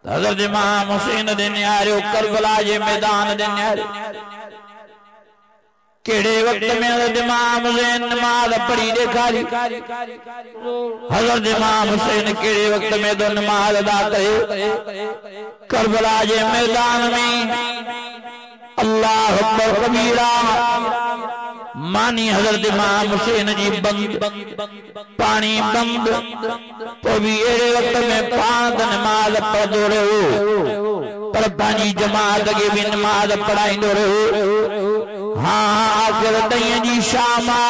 हज़रत इमाम हुसैन दे न्यारे करबला जे मैदान दे न्यारे केड़े वक्त में हज़रत इमाम हुसैन नमाज पढ़ी दिखारी हज़रत इमाम हुसैन केड़े वक्त में तो नमाज अदा करे करबला जे मैदान में अल्लाह अकबर कबीरा मानी हज़रत इमाम हुसैन जी बंद पानी बंद तो भी एड़े वक्त में पांच नमाज पढ़ो रहो पर पानी जमात के भी नमाज पढ़ाईंदो रहो हाँ आखिर तईं जी शामा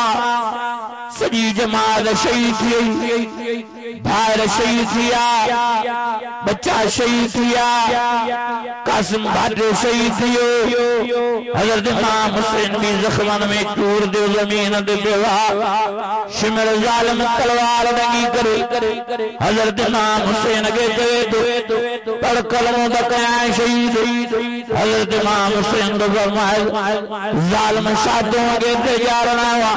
सजी जमात शहीद थी भाइर शहीद थिया बच्चा शहीद थिया कासिम भाटो शहीद थियो हज़रत इमाम हुसैन भी ज़ख्मन में चूर दे ज़मीन ते बेवा शिमर ज़ालिम तलवार लगी करे हज़रत इमाम हुसैन के कहे तो पढ़ कलमों दा कया शहीद हज़रत इमाम हुसैन तो फरमाए ज़ालिम शातों के ते जारना वा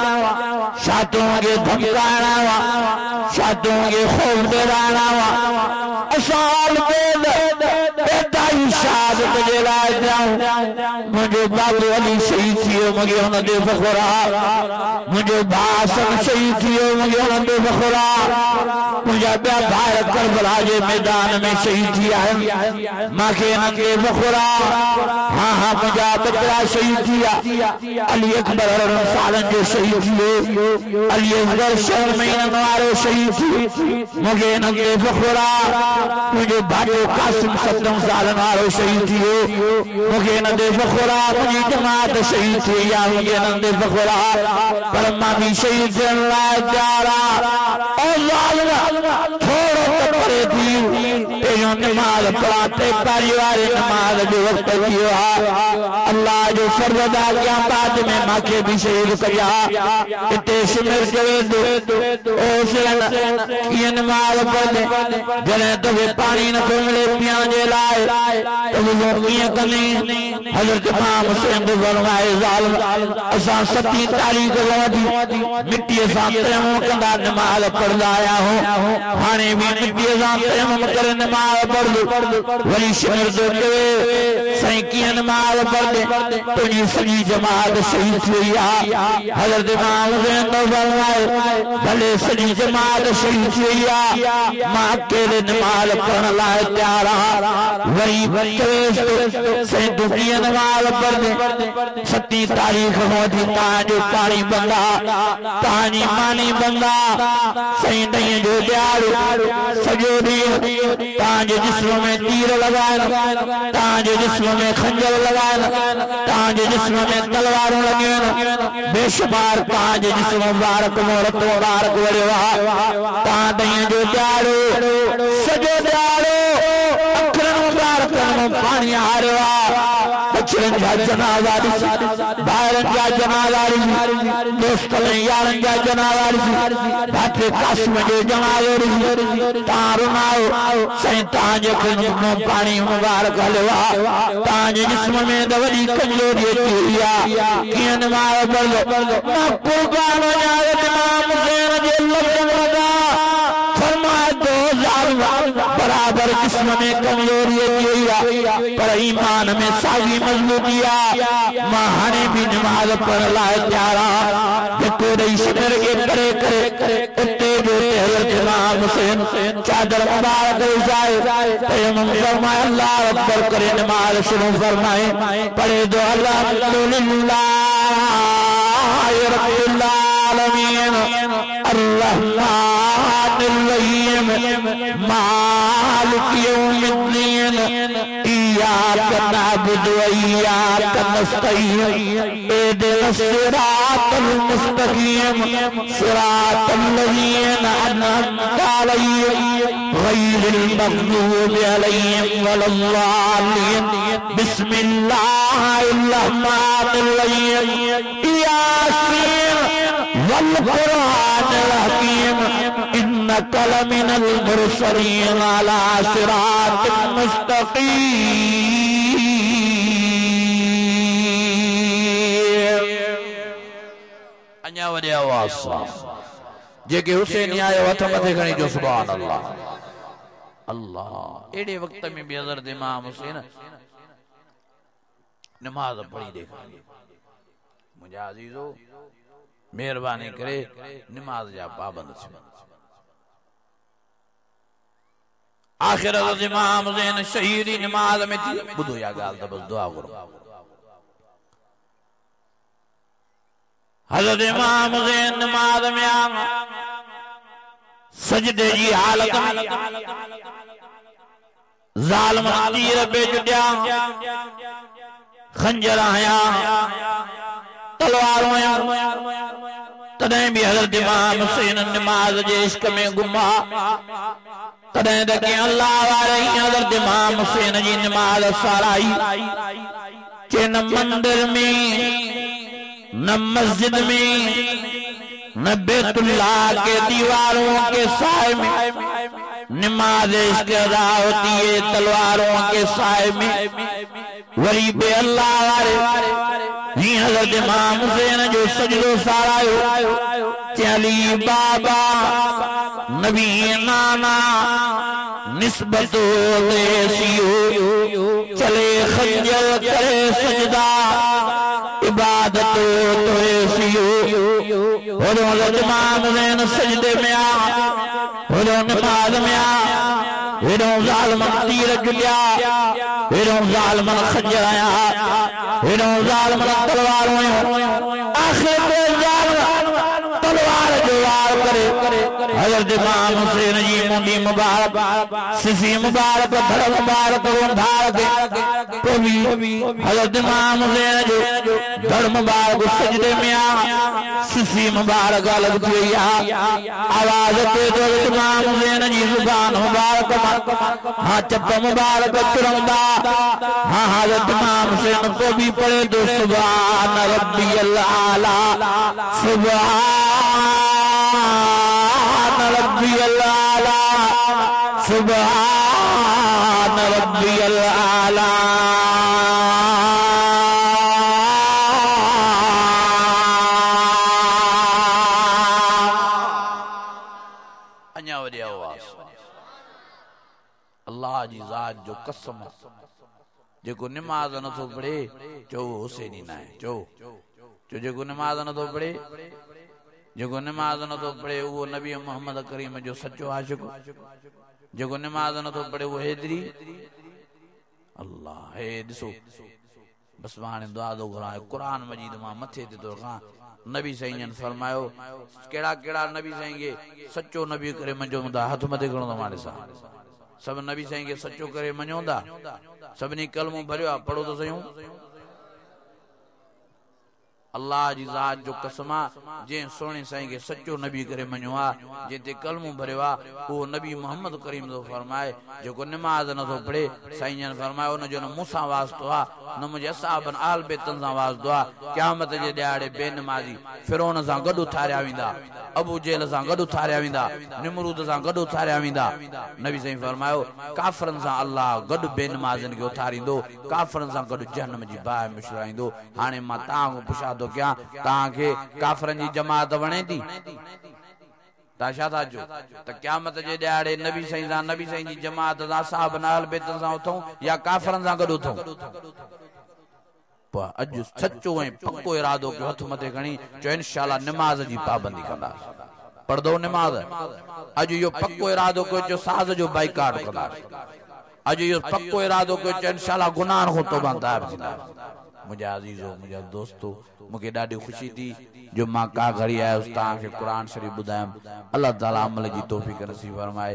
शातों के धमकाना वा शातों के खौफ दिलाना वा असाल बेदाई शहादत जे लाए जाऊं मुझे बाबू अली शहीद थियो मुझे उन दे फखरा मुझे भासन शहीद थियो मुझे उन दे फखरा मुझे बया भाई करबला जे मैदान में शहीद थिया माखे उन दे फखरा हाँ हाँ मुझे बकरा शहीद थिया अली अकबर सालन जो शहीद थियो अली असगर शहर महीना वारो शहीद थी मुझे उन दे फखरा मुझे भाई कासिम 17 साल वारो शहीद थियो मुझे न दे फखरा मुझी जमात शहीद थी या मुझे न दे फखरा पर मां भी शहीद थियण लाइ प्यारा ओ ज़ालिम थोड़ो तो परे थी तेजो नमाज पढ़ाते परिवार नमाज जो वक्त थियो अल्लाह जो फरदा क्या बाद में माखे भी शहीद कया इते शिमर चवे ओ सेन ये नमाज पढ़े जने तो पानी न तो मिले पिया जे लाए तो वो किए कने हज़रत इमाम हुसैन दे फरमाए ज़ालिम असा 27 तारीख वादी मिट्टी सा तयम्मुम कंदा नमाज पढ़दा आया हो हाने भी मिट्टी सा तयम्मुम करे नमाज पढ़ वली शिमर दो के सही किए नमाज पढ़ तुझी सजी जमात शहीद हुई हज़रत इमाम हुसैन दे फरमाए भले सजी जमात शहीद हुई मां अकेले नमाज पढ़ण लाइ तैयार वही सही दुनिया नमाज पढ़ 27 तारीख होती ताजो पानी बंदा तानी मानी बंदा सही दही जो ॾियारो सॼो ॾींहुं तव्हांजे जिस्म में तीर लगाए तव्हांजे जिस्म में खंजर लगाए तव्हांजे जिस्म में तलवारूं लॻियूं बेशुमार तव्हांजे जिस्म मुबारक मोहरत मुबारक वड़ियो तव्हां दही जो ॾियारो सॼो ॾियारो अखरनि मुबारकनि में पाणी हारियो बचड़नि जा जनाज़ा भाइरनि जा जनाज़ा दोस्तनि यारनि जा जनाज़ा भाटे कासिम जो जनाज़ो तव्हां रुनाओ साईं तव्हांजे पाणी मुबारक हलियो तव्हांजे जिस्म में त वॾी कमज़ोरी अची वई कीअं नमाज़ पढ़ंदो मां कुर्बान वञा इमाम हुसैन जे लफ़्ज़ बराबर जिस्म में कमजोरी पर ईमान में सागी मजबूती मां हाने भी नमाज पढ़ लाइ तैयार शिमर के करे करे उते जो हज़रत इमाम हुसैन चादर मुबारक विछाए तयम्मुम फरमाए अल्लाह अकबर करे नमाज शुरू फरमाए पढ़े दो अल्हम्दुलिल्लाह रब्बिल आलमीन अर्रहमानिर्रहीम मालिक यौमिद्दीन इय्याक नअबुदु व इय्याक नस्तईन इहदिनस सिरातल मुस्तकीम सिरातल लज़ीना अनअमता अलैहिम गैरिल मग़्दूबि अलैहिम वलद्दाल्लीन बिस्मिल्लाहिर रहमानिर रहीम यासीन वल कुरआनिल हकीम इन्नका लमिनल मुरसलीन अला सिरातिन मुस्तक़ीम अञा वॾे आवाज़ सां जेके हुसैन आयो हथ मथे खणी जो सुभान अल्लाह अल्लाह एड़े वक्त में भी हज़रत इमाम हुसैन नमाज पढ़ी देखारी मुझे अजीजो मेहरबानी करे नमाज जा पाबंद छो आखिर हज़रत इमाम हुसैन शहीदी नमाज में थी बुधो या गाल तो बस दुआ करो हज़रत इमाम हुसैन नमाज में आ सजदे जी हालत में ज़ालिम तीर पे जुटिया खंजर आया तलवार आया तदें भी हज़रत इमाम हुसैन नमाज जे इश्क में गुमा तदें तक अल्लाह वाले हज़रत इमाम हुसैन जी नमाज साराई के न मंदिर में न मस्जिद में न बैतुल्लाह के दीवारों के साए में नमाज इश्क अदा होती है तलवारों के साए में वरी बे अल्लाह वाले हज़रत इमाम हुसैन जो सजदो सारायो चली बाबा नबी नाना निस्बतो देसियो चले खंजर करे सजदा इबादत तो ऐसियो और हज़रत इमाम हुसैन सजदे में आ और नमाज में आ हेरो ज़ालिम तीर जुलिया हेरो ज़ालिम खंजर आया हेरो ज़ालिम तलवार आखिर में ज़ालिम तलवार जो वार करे हज़रत इमाम हुसैन जी मुंडी मुबारक सिसी मुबारक धड़ मुबारक धार के कभी हज़रत इमाम हुसैन जो धड़ मुबारक सजदे में आ सिसी मुबारक अलग थी आवाज के हज़रत इमाम हुसैन जी जुबान मुबारक हाँ चप मुबारक चुरंदा हाँ हज़रत इमाम हुसैन को भी पढ़े तो सुभान रब्बियल आला सुभान रब्बियल आला सुभान रब्बियल आला अन्या वडी आवाज अल्लाह जी ज़ात जो कसम जेको नमाज न तो पढ़े चो हुसैनी ना है चो जेको नमाज न तो पढ़े जेको नमाज न तो पढ़े वो नबी मोहम्मद करीम जो सच्चो आशिक जेको नमाज न तो पढ़े वो हैदरी अल्लाह हे दिसो बस हाणे दुआ दो घुराए कुरान मजीद मां मथे ते तो खां नबी साईं ने फरमायो केड़ा केड़ा नबी साईं के सच्चो नबी करे मंजोंदा हाथ मथे खणो मारे सा सब नबी साईं के सच्चो करे मञोंदा सबनी कलमो भरियो पढ़ो तो सयूं अल्लाह जी ज़ात जो कसमा जे सोने साईं के सच्चो नबी करे मञो आ जेते कलमो भरियो आ वो नबी मोहम्मद करीम तो फरमाए जेको नमाज न तो पढ़े साईं ने फरमायो न जो न मूसा वास्तो आ न मुझे असहाबन आल बेतन सा वास्तो आ क़यामत जे ॾियारे बेनमाज़ी फिरौन सा गॾु उथारिया वेंदा अबू जेल सा गॾु उथारिया वेंदा निमरूद सा गॾु उथारिया वेंदा नबी साईं फरमायो काफ़रन सा अल्लाह गॾु बेनमाज़न के उथारींदो काफ़रन सा गॾु जहन्नम जी बाहि मुशराईंदो हाणे मां तां पुछा तो क्या तां के काफ़रन जी जमात वणे थी ता छा था जो त क़यामत जे ॾियारे नबी साईं जी जमात सा साहब नाल बेतन सा उथूं या काफ़रन सा गॾु उथूं अज सच्चो ऐं पक्को इरादो के हथ मथे खणी चो इंशाअल्लाह नमाज जी पाबंदी कंदा पढ़दो नमाज अज यो पक्को इरादो कयो चो साज़ जो बाइकाट कंदा अज यो पक्को इरादो कयो चो इंशाअल्लाह गुनाह को तौबा ताब थींदा मुझे अजीजो मुझे दोस्तों मुझे ॾाढी खुशी थी जो मां का घड़ी आयो तां के कुरान शरीफ बुधायम अल्लाह ताला अमल जी तौफीक नसीब फरमाए।